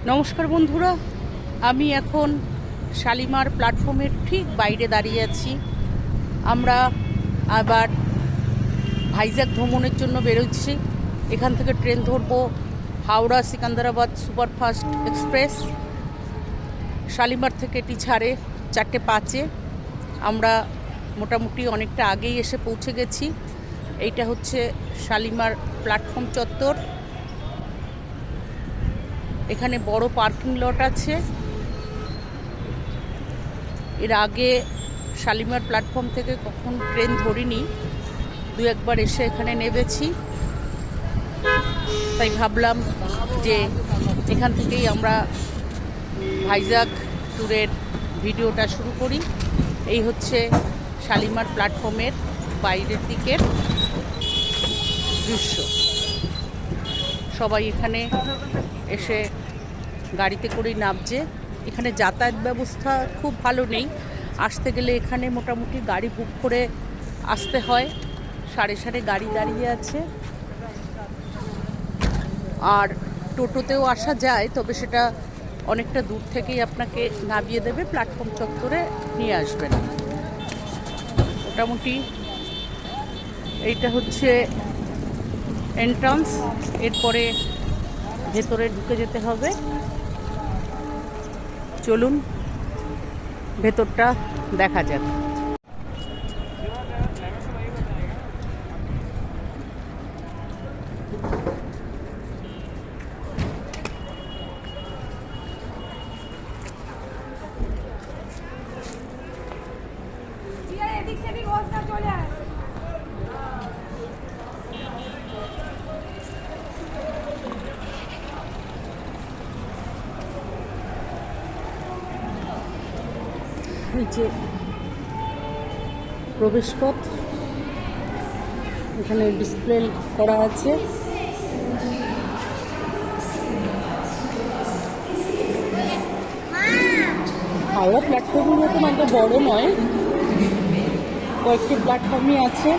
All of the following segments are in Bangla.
নমস্কার বন্ধুরা, আমি এখন শালিমার প্ল্যাটফর্মের ঠিক বাইরে দাঁড়িয়ে আছি। আমরা আবার ভাইজ্যাগ ভ্রমণের জন্য বেরোচ্ছি। এখান থেকে ট্রেন ধরবো হাওড়া সিকান্দারাবাদ সুপারফাস্ট এক্সপ্রেস। শালিমার থেকে এটি ছাড়ে 4:05। আমরা মোটামুটি অনেকটা আগেই এসে পৌঁছে গেছি। এইটা হচ্ছে শালিমার প্ল্যাটফর্ম চত্বর। এখানে বড় পার্কিং লট আছে। এর আগে শালিমার প্ল্যাটফর্ম থেকে কখন ট্রেন ধরিনি, দু একবার এসে এখানে নেমেছি। তাই ভাবলাম যে এখান থেকেই আমরা ভাইজ্যাগ ট্যুরের ভিডিওটা শুরু করি। এই হচ্ছে শালিমার প্ল্যাটফর্মের বাইরের দিকের দৃশ্য। সবাই এখানে এসে গাড়িতে করেই নামছে। এখানে যাতায়াত ব্যবস্থা খুব ভালো নেই। আসতে গেলে এখানে মোটামুটি গাড়ি বুক করে আসতে হয়। সাড়ে সাড়ে গাড়ি দাঁড়িয়ে আছে, আর টোটোতেও আসা যায়, তবে সেটা অনেকটা দূর থেকেই আপনাকে নামিয়ে দেবে, প্ল্যাটফর্ম চত্বরে নিয়ে আসবে না। মোটামুটি এইটা হচ্ছে এন্ট্রান্স। এরপরে ভেতরে ঢুকে যেতে হবে। চলুন ভেতরটা দেখা যাক। এই যে প্রবেশপথ, এখানে ডিসপ্লে করা আছে। হাওড়া প্ল্যাটফর্মের মতন এত বড় নয়, কয়েকটি প্ল্যাটফর্মই আছে।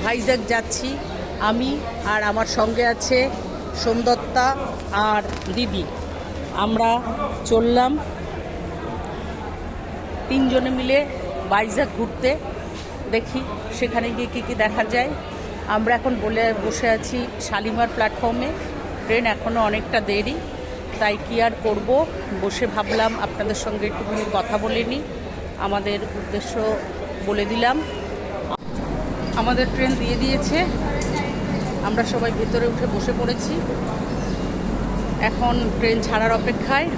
ভাইজ্যাগ যাচ্ছি আমি, আর আমার সঙ্গে আছে সোমদত্তা আর দিদি। আমরা চললাম তিনজনে মিলে ভাইজ্যাগ ঘুরতে। দেখি সেখানে গিয়ে কী কী দেখা যায়। আমরা এখন বসে আছি শালিমার প্ল্যাটফর্মে। ট্রেন এখনও অনেকটা দেরি, তাই কি আর করব, বসে ভাবলাম আপনাদের সঙ্গে একটুখানি কথা বলে নিই। আমাদের উদ্দেশ্য বলে দিলাম। আমাদের ট্রেন দিয়ে দিয়েছে, আমরা সবাই ভেতরে উঠে বসে পড়েছি। এখন ট্রেন ছাড়ার অপেক্ষায়।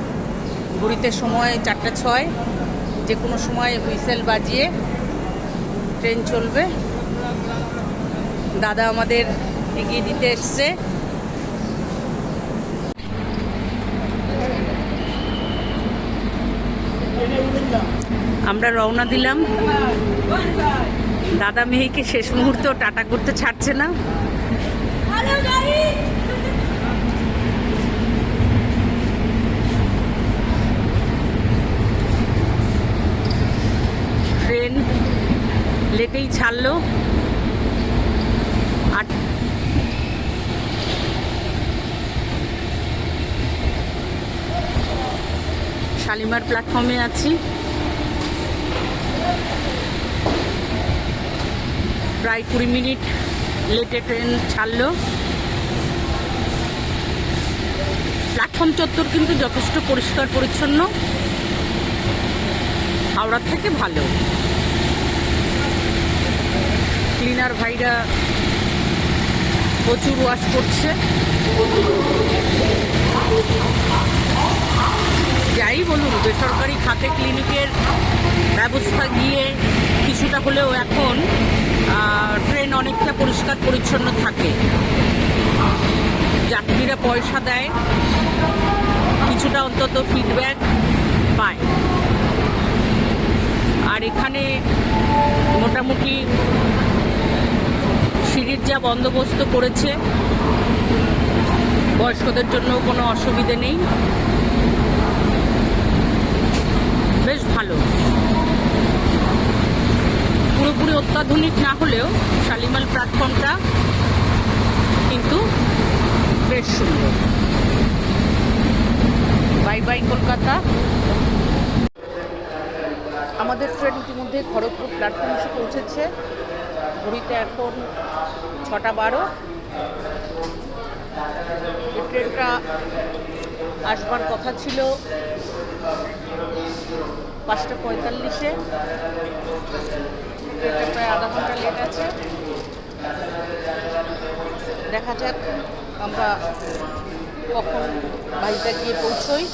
ঘড়িতে সময় 4:06। যে কোনো সময় হুইসেল বাজিয়ে ট্রেন চলবে। দাদা আমাদের এগিয়ে দিতে এসছে। আমরা রওনা দিলাম। দাদা মেয়েকে শেষ মুহূর্তে টাটা করতে ছাড়ছে না। ট্রেন লেটেই ছাড়লো। শালিমার প্ল্যাটফর্মে আছি। প্রায় 20 মিনিট লেটে ট্রেন ছাড়লো। প্ল্যাটফর্ম চত্বর কিন্তু যথেষ্ট পরিষ্কার পরিচ্ছন্ন, হাওড়ার থেকে ভালো। ক্লিনার ভাইরা প্রচুর ওয়াশ করছে। যাই বলুন, বেসরকারি খাতে ক্লিনিকের ব্যবস্থা গিয়ে কিছুটা হলেও এখন ট্রেন অনেকটা পরিষ্কার পরিচ্ছন্ন থাকে। যাত্রীরা পয়সা দেয়, কিছুটা অন্তত ফিডব্যাক এখানে মোটামুটি সিঁড়ির যা বন্দোবস্ত করেছে, বয়স্কদের জন্য কোনো অসুবিধে নেই, বেশ ভালো। পুরোপুরি অত্যাধুনিক না হলেও শালিমার প্ল্যাটফর্মটা কিন্তু বেশ সুন্দর। Bye bye Kolkata. আমাদের ট্রেন ইতিমধ্যে খড়গপুর প্ল্যাটফর্মে এসে পৌঁছেছে। ঘড়িতে এখন 6:12। এই ট্রেনটা আসবার কথা ছিল 5:45-এ। ট্রেনটা প্রায় আধা ঘন্টা লেট আছে। দেখা যাক আমরা কখন বাড়িতে গিয়ে পৌঁছোই।